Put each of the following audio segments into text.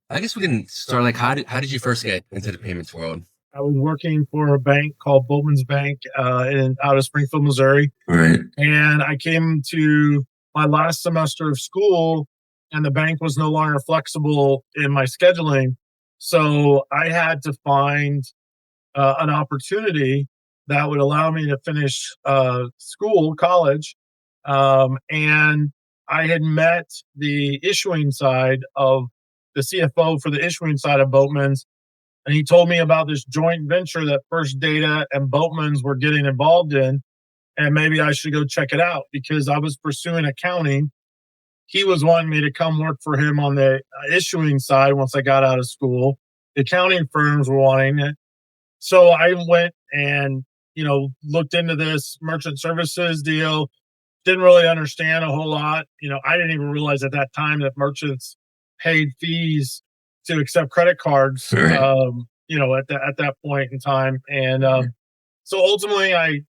I guess we can start like how did you first get into the payments world? I was working for a bank called Boatman's Bank out of Springfield, Missouri. Right. And I came to my last semester of school, and the bank was no longer flexible in my scheduling. So I had to find an opportunity that would allow me to finish college. And I had met the issuing side of the CFO for the issuing side of Boatman's, and he told me about this joint venture that First Data and Boatman's were getting involved in, and maybe I should go check it out because I was pursuing accounting. He was wanting me to come work for him on the issuing side once I got out of school. The accounting firms were wanting it. So I went and, looked into this merchant services deal. Didn't really understand a whole lot. I didn't even realize at that time that merchants paid fees to accept credit cards, Right. at that point in time. And so ultimately,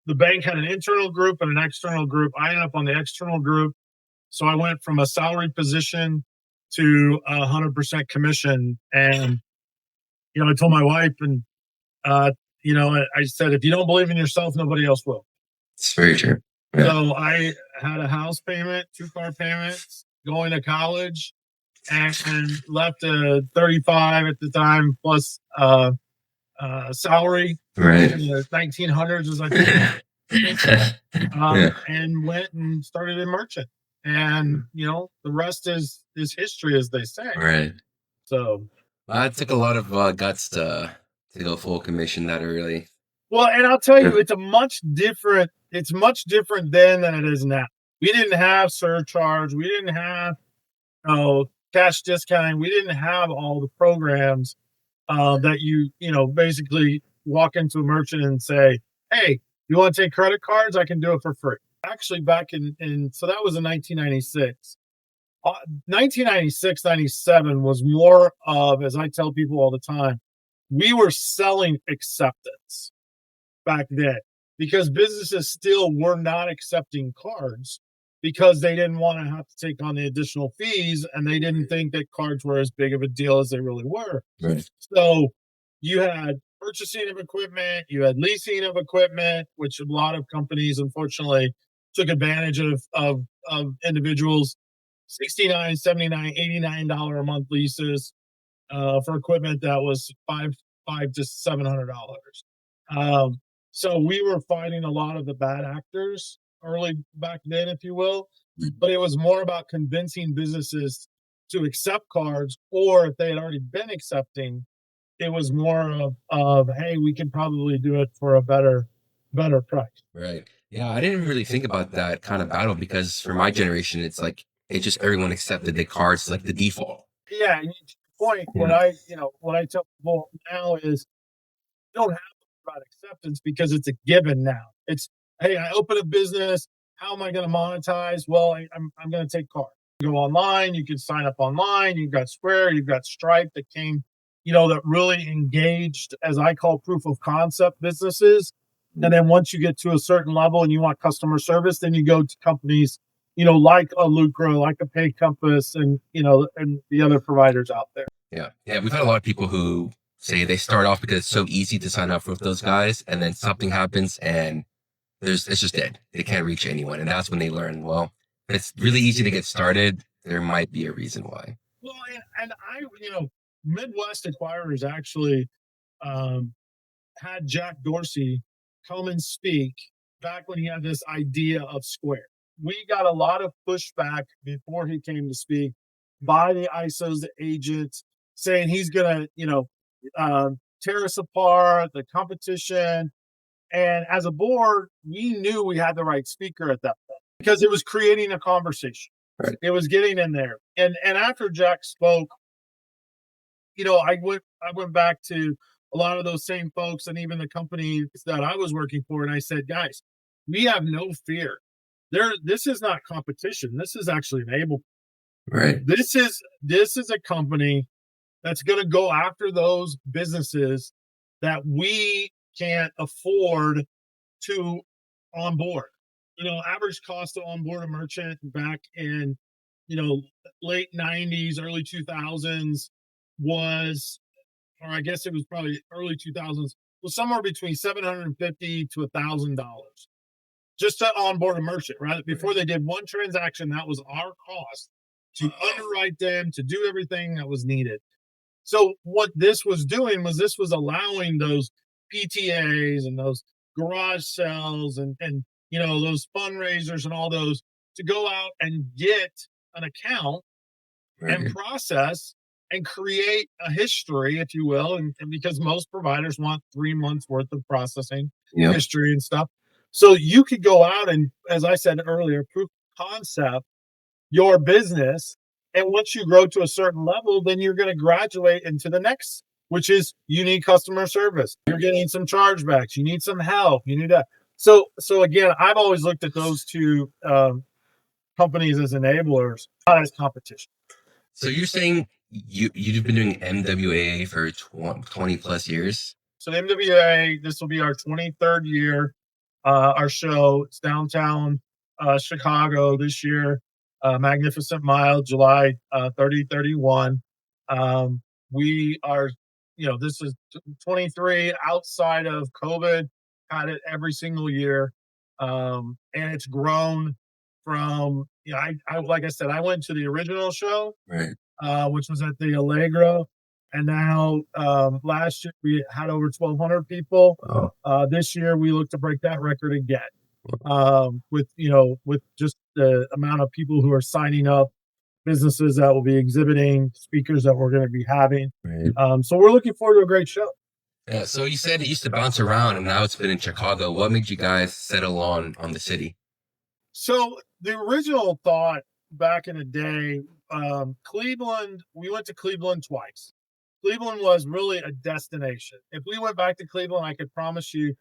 the bank had an internal group and an external group. I ended up on the external group. So I went from a salaried position to 100% commission. And, I told my wife and, I said, if you don't believe in yourself, nobody else will. It's very true. Yeah. So I had a house payment, 2-car payments, going to college, and left a 35 at the time plus salary. Right. In the 1900s, as I think. Yeah. And went and started in merchant. And, the rest is history, as they say. Right. So, It took a lot of guts to go full commission. That really. well, and I'll tell you, it's much different then than it is now. We didn't have surcharge. We didn't have cash discounting. We didn't have all the programs that you basically walk into a merchant and say, hey, you want to take credit cards? I can do it for free. Actually, back so that was in 1996. 1996, 97 was more of, as I tell people all the time, we were selling acceptance back then because businesses still were not accepting cards because they didn't want to have to take on the additional fees, and they didn't think that cards were as big of a deal as they really were. Right. So you had purchasing of equipment, you had leasing of equipment, which a lot of companies, unfortunately, took advantage of individuals. $69, $79, $89 a month leases for equipment that was five to $700. So we were fighting a lot of the bad actors early back then, if you will. But it was more about convincing businesses to accept cards, or if they had already been accepting, it was more of hey, we can probably do it for a better price. Right. Yeah, I didn't really think about that kind of battle because for my generation, it's like it just everyone accepted the cards like the default. Yeah, and to the point, what I tell people now is you don't have to talk about acceptance because it's a given now. It's hey, I open a business. How am I going to monetize? Well, I'm going to take cards. You go online. You can sign up online. You've got Square. You've got Stripe that came, that really engaged, as I call, proof of concept businesses. And then once you get to a certain level and you want customer service, then you go to companies, like a Luqra, like a Pay Compass, and and the other providers out there. Yeah. Yeah. We've had a lot of people who say they start off because it's so easy to sign up with those guys, and then something happens and it's just dead. They can't reach anyone. And that's when they learn, well, if it's really easy to get started, there might be a reason why. Well, and Midwest Acquirers actually had Jack Dorsey come and speak back when he had this idea of Square. We got a lot of pushback before he came to speak by the ISOs, the agents, saying he's going to, tear us apart, the competition. And as a board, we knew we had the right speaker at that point because it was creating a conversation. Right. It was getting in there. And after Jack spoke, I went back to a lot of those same folks and even the companies that I was working for. And I said, guys, we have no fear. This is not competition. This is actually enablement. Right. This is a company that's going to go after those businesses that we can't afford to onboard. Average cost to onboard a merchant back in late 90s, early 2000s was, or I guess it was probably early 2000s, was somewhere between $750 to $1,000 just to onboard a merchant, right? Before they did one transaction, that was our cost to underwrite them, to do everything that was needed. So what this was doing was this was allowing those PTAs and those garage sales and those fundraisers and all those to go out and get an account and process and create a history, if you will, and because most providers want 3 months worth of processing history and stuff. So you could go out and, as I said earlier, proof of concept your business. And once you grow to a certain level, then you're going to graduate into the next, which is you need customer service. You're getting some chargebacks. You need some help. You need that. So again, I've always looked at those two companies as enablers, not as competition. So you're saying you've been doing MWAA for 20 plus years? So the MWAA, this will be our 23rd year. Our show, it's downtown Chicago this year. Magnificent Mile, July 30, 31. We are, this is 23 outside of COVID, had it every single year. And it's grown from, I like I said, I went to the original show, right, which was at the Allegro. And now last year we had over 1,200 people. This year we look to break that record again. With just the amount of people who are signing up, businesses that will be exhibiting, speakers that we're going to be having. right. So we're looking forward to a great show. Yeah. So you said it used to bounce around, and now it's been in Chicago. What made you guys settle on the city? So the original thought back in the day, Cleveland. We went to Cleveland twice. Cleveland was really a destination. If we went back to Cleveland, I could promise you,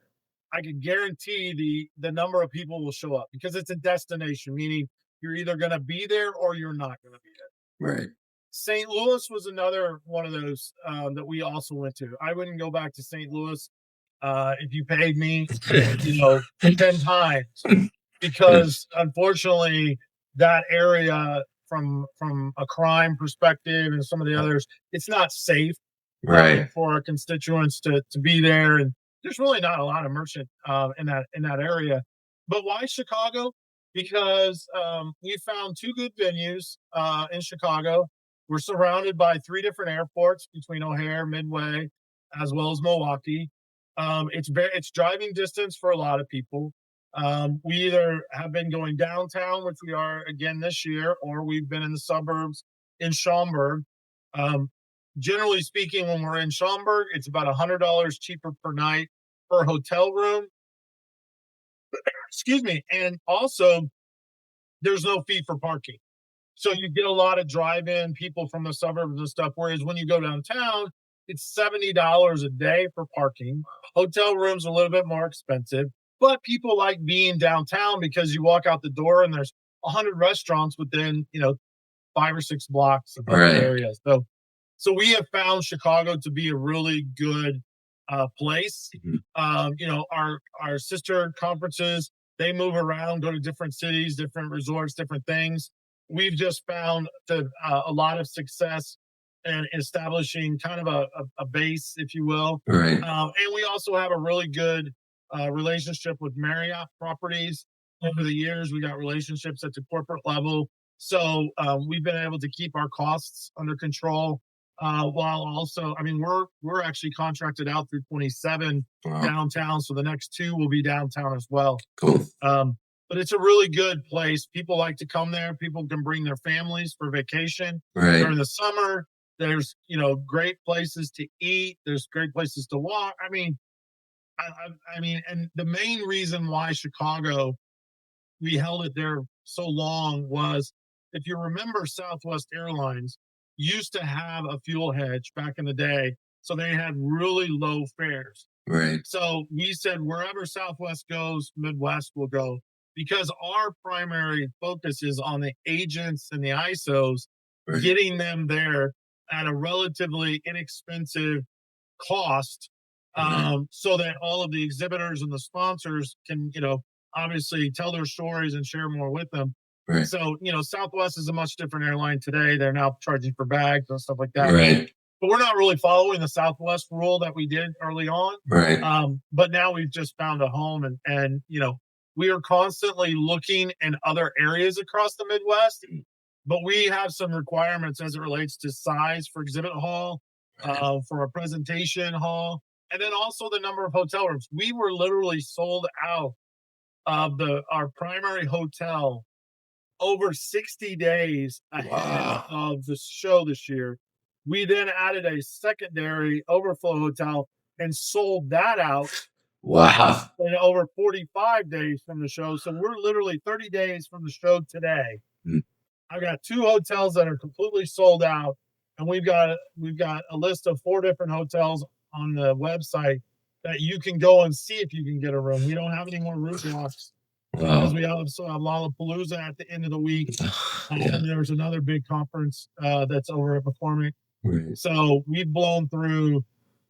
I could guarantee the number of people will show up because it's a destination, meaning you're either going to be there or you're not going to be there. Right. St. Louis was another one of those that we also went to. I wouldn't go back to St. Louis if you paid me, 10 times, because unfortunately that area from a crime perspective and some of the others, it's not safe for our constituents to be there. And there's really not a lot of merchant in that area. But why Chicago? Because we found two good venues in Chicago. We're surrounded by 3 different airports between O'Hare, Midway, as well as Milwaukee. It's driving distance for a lot of people. We either have been going downtown, which we are again this year, or we've been in the suburbs in Schaumburg. Generally speaking, when we're in Schaumburg, it's about $100 cheaper per night per hotel room. Excuse me. And also, there's no fee for parking. So you get a lot of drive-in people from the suburbs and stuff. Whereas when you go downtown, it's $70 a day for parking. Hotel rooms are a little bit more expensive, but people like being downtown because you walk out the door and there's 100 restaurants within, 5 or 6 blocks of those areas. So we have found Chicago to be a really good place. Our sister conferences, they move around, go to different cities, different resorts, different things. We've just found a lot of success in establishing kind of a base, if you will. Right. And we also have a really good relationship with Marriott properties. Over the years, we got relationships at the corporate level. So we've been able to keep our costs under control. While also, we're actually contracted out through 27 downtown. So the next 2 will be downtown as well. Cool. But it's a really good place. People like to come there. People can bring their families for vacation during the summer. There's, great places to eat. There's great places to walk. And the main reason why Chicago, we held it there so long was, if you remember, Southwest Airlines used to have a fuel hedge back in the day. So they had really low fares. Right. So we said, wherever Southwest goes, Midwest will go, because our primary focus is on the agents and the ISOs, getting them there at a relatively inexpensive cost, so that all of the exhibitors and the sponsors can, obviously tell their stories and share more with them. Right. So, Southwest is a much different airline today. They're now charging for bags and stuff like that. Right. But we're not really following the Southwest rule that we did early on. Right. But now we've just found a home, and we are constantly looking in other areas across the Midwest. But we have some requirements as it relates to size for exhibit hall, for a presentation hall, and then also the number of hotel rooms. We were literally sold out of our primary hotel over 60 days ahead of the show this year. We then added a secondary overflow hotel and sold that out. Wow. In over 45 days from the show. So we're literally 30 days from the show today. I've got 2 hotels that are completely sold out, and we've got a list of 4 different hotels on the website that you can go and see if you can get a room. We don't have any more room blocks because we also have Lollapalooza at the end of the week. And there's another big conference that's over at McCormick. Right. So we've blown through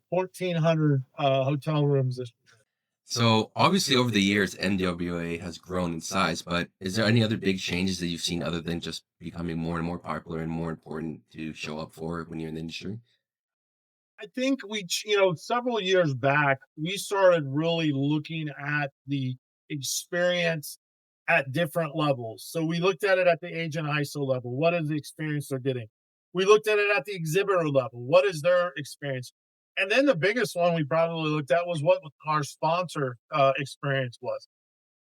1,400 hotel rooms this year. So obviously over the years, MWAA has grown in size, but is there any other big changes that you've seen other than just becoming more and more popular and more important to show up for when you're in the industry? I think several years back, we started really looking at the experience at different levels. So we looked at it at the agent ISO level. What is the experience they're getting? We looked at it at the exhibitor level. What is their experience? And then the biggest one we probably looked at was what our sponsor experience was.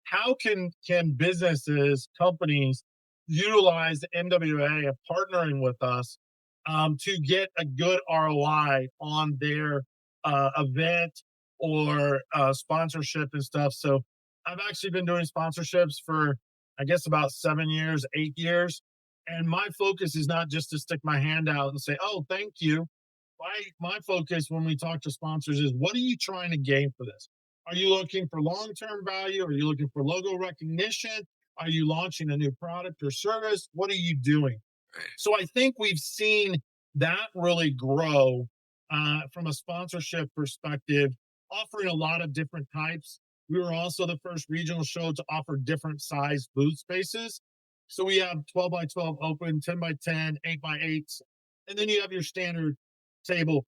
How can businesses, companies utilize the MWA of partnering with us to get a good ROI on their event or sponsorship and stuff? So I've actually been doing sponsorships for, I guess, about 7 years, 8 years. And my focus is not just to stick my hand out and say, oh, thank you. My focus when we talk to sponsors is, what are you trying to gain for this? Are you looking for long-term value? Are you looking for logo recognition? Are you launching a new product or service? What are you doing? So I think we've seen that really grow from a sponsorship perspective, offering a lot of different types. We were also the first regional show to offer different size booth spaces. So we have 12 by 12 open, 10 by 10, 8 by 8s, and then you have your standard table.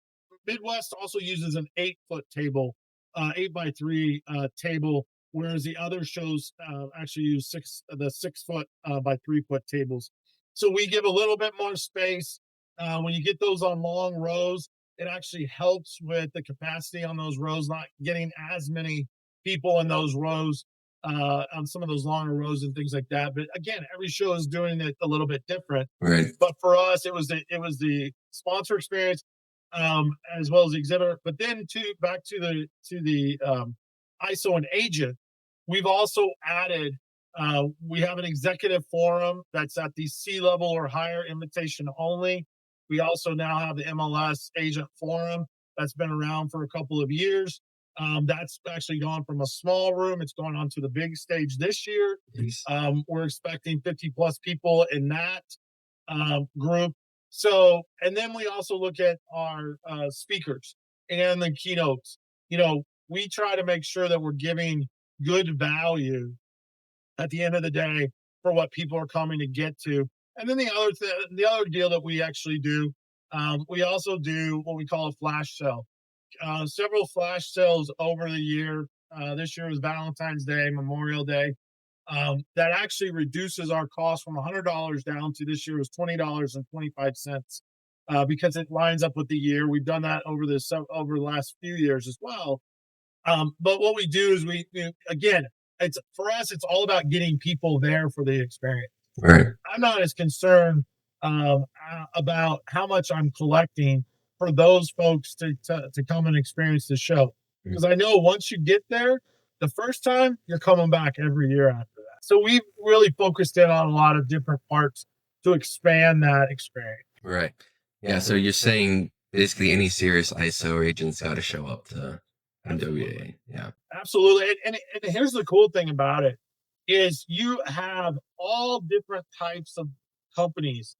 Midwest also uses an 8-foot table, 8 by 3 table, whereas the other shows actually use 6-foot by 3-foot tables. So we give a little bit more space. When you get those on long rows, it actually helps with the capacity on those rows, not getting as many people in those rows on some of those longer rows and things like that. But again, every show is doing it a little bit different. Right. But for us, it was the sponsor experience as well as the exhibitor. But then back to the ISO and agent, we've also added. We have an executive forum that's at the C-level or higher, invitation only. We also now have the MLS agent forum that's been around for a couple of years. That's actually gone from a small room. It's going on to the big stage this year. We're expecting 50 plus people in that group. So, and then we also look at our speakers and the keynotes. We try to make sure that we're giving good value at the end of the day for what people are coming to get to. And then the other deal that we actually do, we also do what we call a flash sale. Several flash sales over the year. This year was Valentine's Day, Memorial Day. That actually reduces our cost from $100 down to this year was $20.25 because it lines up with the year. We've done that over the last few years as well. But what we do is again, for us, it's all about getting people there for the experience. Right. I'm not as concerned about how much I'm collecting for those folks to come and experience the show. Because I know once you get there, the first time, you're coming back every year after that. So we've really focused in on a lot of different parts to expand that experience. Right. Yeah. So you're saying basically any serious ISO agent's got to show up to MWA. Yeah. Absolutely. And here's the cool thing about it is you have all different types of companies,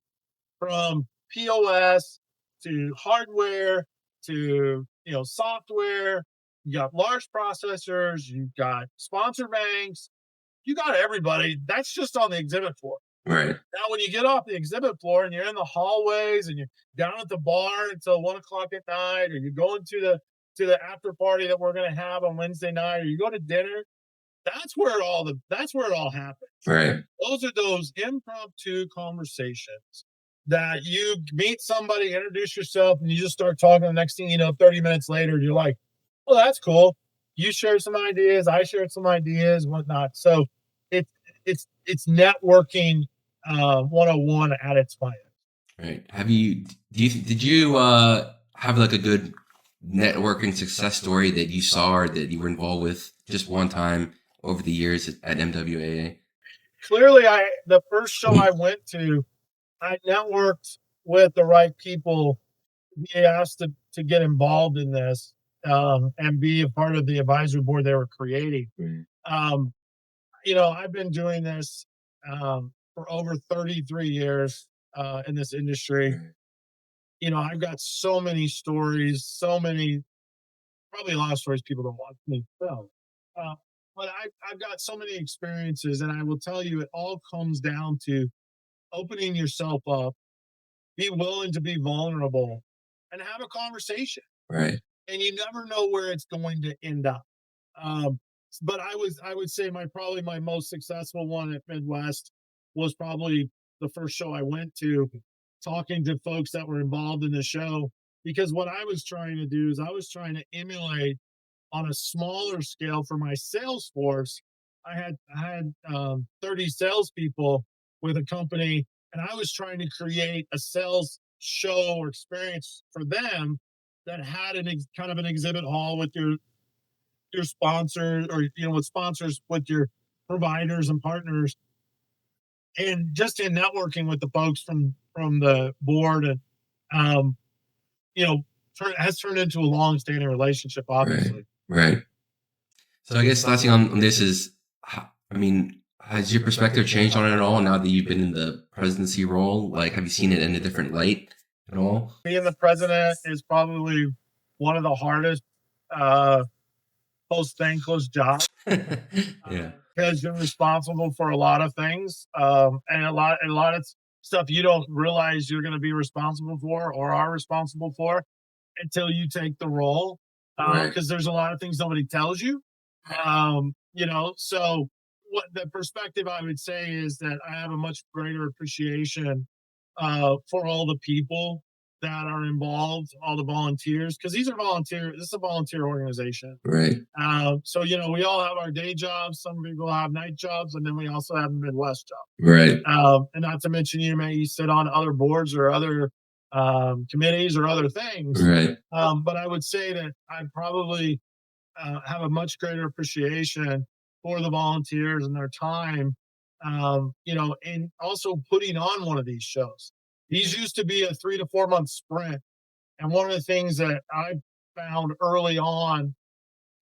from POS to hardware to software. You got large processors, you've got sponsor banks, you got everybody. That's just on the exhibit floor. Right. Now, when you get off the exhibit floor and you're in the hallways and you're down at the bar until 1 o'clock at night, or you're going to the after party that we're going to have on Wednesday night, or you go to dinner, that's where it all happens. Right. Those are those impromptu conversations that you meet somebody, introduce yourself, and you just start talking. The next thing you know, 30 minutes later, you're like, well, that's cool. You shared some ideas, I shared some ideas, whatnot. So it's it's networking 101 at its finest. Right. Did you have like a good networking success story that you saw or that you were involved with just one time over the years at MWAA? Clearly, the first show I went to, I networked with the right people. Be asked to get involved in this and be a part of the advisory board they were creating. Um, I've been doing this for over 33 years in this industry. I've got so many stories, probably a lot of stories people don't want me to tell. Uh, but I've got so many experiences, and I will tell you, it all comes down to opening yourself up, be willing to be vulnerable, and have a conversation. Right. And you never know where it's going to end up. Um, but I would say probably my most successful one at Midwest was probably the first show I went to, talking to folks that were involved in the show. Because what I was trying to do is I was trying to emulate on a smaller scale for my sales force. I had 30 salespeople with a company, and I was trying to create a sales show or experience for them that had kind of an exhibit hall with your sponsors, or with sponsors, with your providers and partners, and just in networking with the folks from the board, and um, you know, has turned into a long-standing relationship, obviously. Right. So I guess last thing on this is, I mean, has your perspective changed on it at all now that you've been in the presidency role? Like, have you seen it in a different light at all? Being the president is probably one of the hardest post-thankless jobs. Yeah. Because you're responsible for a lot of things, and a lot of stuff you don't realize you're going to be responsible for or are responsible for until you take the role. Right. Because there's a lot of things nobody tells you. So what the perspective I would say is that I have a much greater appreciation for all the people that are involved, all the volunteers, because these are volunteer. This is a volunteer organization. Right. So we all have our day jobs. Some people have night jobs, and then we also have a Midwest job. Right. And not to mention, you sit on other boards or other committees or other things. Right. But I would say that I probably have a much greater appreciation for the volunteers and their time. And also putting on one of these shows. These used to be a 3 to 4 month sprint, and one of the things that I found early on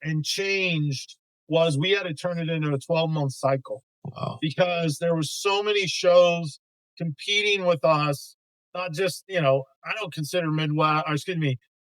and changed was we had to turn it into a 12-month cycle. Wow. Because there was so many shows competing with us. Not just, I don't consider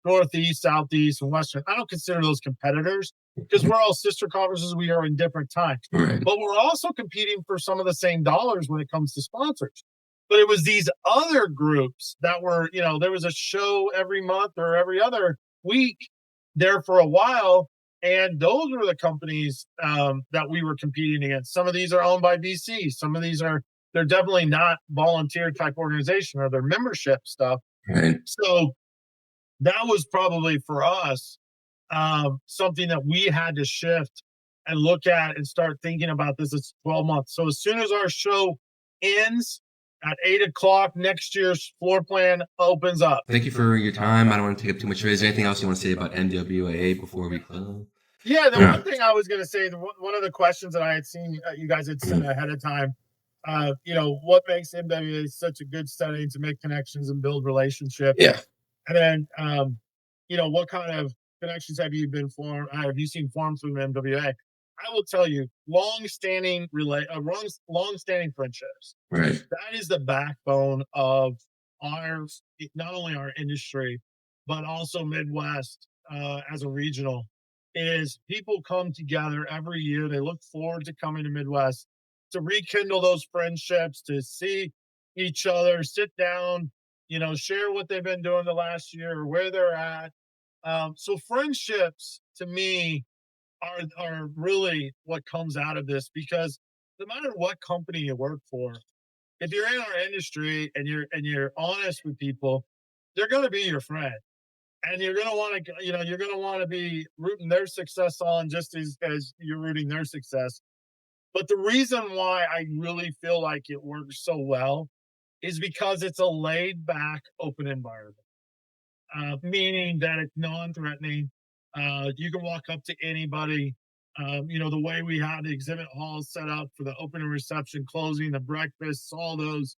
Northeast, Southeast, and Western. I don't consider those competitors because we're all sister conferences. We are in different times. Right. But we're also competing for some of the same dollars when it comes to sponsors. But it was these other groups that were, there was a show every month or every other week there for a while. And those were the companies that we were competing against. Some of these are owned by VC. Some of these they're definitely not volunteer type organization, or their membership stuff. Right. So that was probably for us something that we had to shift and look at and start thinking about this. It's 12 months. So as soon as our show ends at 8 o'clock, next year's floor plan opens up. Thank you for your time. I don't want to take up too much of it. Is there anything else you want to say about MWAA before we close? Yeah, the one thing I was going to say, one of the questions that I had seen you guys had sent ahead of time, what makes MWAA such a good setting to make connections and build relationships? Yeah. And then, what kind of connections have you seen formed through MWA? I will tell you, long-standing friendships. Right. That is the backbone of not only our industry, but also Midwest as a regional. Is people come together every year. They look forward to coming to Midwest to rekindle those friendships, to see each other, sit down, share what they've been doing the last year or where they're at. So friendships to me are really what comes out of this, because no matter what company you work for, if you're in our industry and you're honest with people, they're going to be your friend, and you're going to want to you're going to want to be rooting their success on just as you're rooting their success. But the reason why I really feel like it works so well is because it's a laid back, open environment, meaning that it's non-threatening. You can walk up to anybody. The way we have the exhibit halls set up for the opening reception, closing, the breakfasts, all those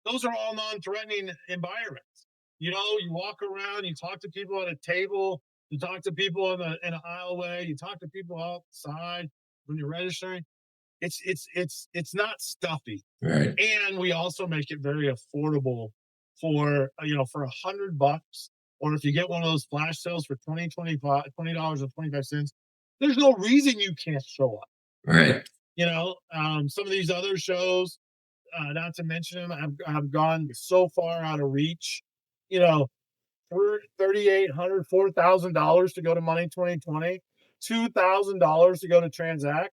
are all non-threatening environments. You walk around, you talk to people at a table, you talk to people in an aisleway, you talk to people outside when you're registering. It's not stuffy, Right. and we also make it very affordable for $100, or if you get one of those flash sales for $20.25, there's no reason you can't show up. Right. Some of these other shows, not to mention them, have gone so far out of reach. For $3,800, $4,000 to go to Money 2020, $2,000 to go to Transact,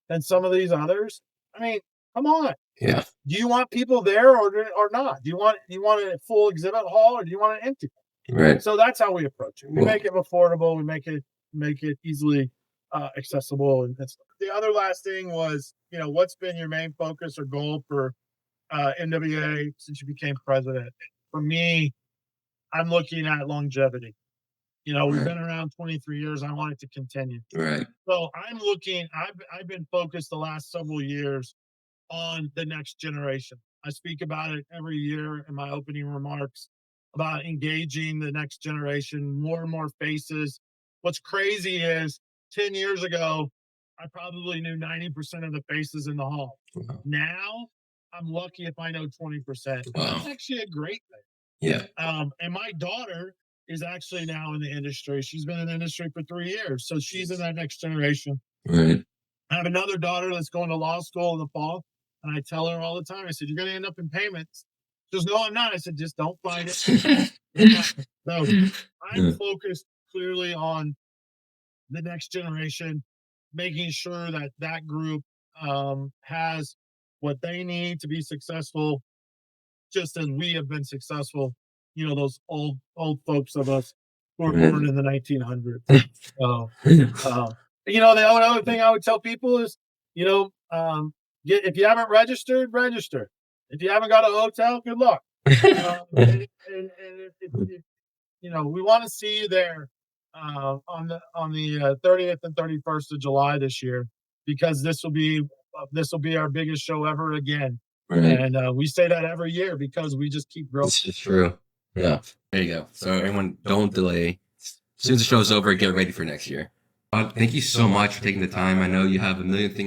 and some of these others. I mean, come on. Yeah. Do you want people there or not? Do you want a full exhibit hall, or do you want an empty? Right. So that's how we approach it. We make it affordable. We make it easily accessible. And the other last thing was, what's been your main focus or goal for MWAA since you became president? For me, I'm looking at longevity. We've been around 23 years. I want it to continue. Right. So I've been focused the last several years on the next generation. I speak about it every year in my opening remarks about engaging the next generation, more and more faces. What's crazy is 10 years ago, I probably knew 90% of the faces in the hall. Wow. Now, I'm lucky if I know 20%. Wow. That's actually a great thing. Yeah. And my daughter is actually now in the industry. She's been in the industry for 3 years, so she's in that next generation. Right. I have another daughter that's going to law school in the fall, and I tell her all the time, I said, you're going to end up in payments. She goes, no, I'm not. I said, just don't fight it. So I'm focused clearly on the next generation, making sure that group has what they need to be successful, just as we have been successful, those old folks of us who were born in the 1900s. The other thing I would tell people is, if you haven't registered, register. If you haven't got a hotel, good luck. And we want to see you there on the 30th and 31st of July this year, because this will be our biggest show ever again. Right. And we say that every year because we just keep growing. This is true. Yeah. There you go. So everyone, don't delay. As soon as the show's over, get ready for next year. Thank you so much for taking the time. I know you have a million things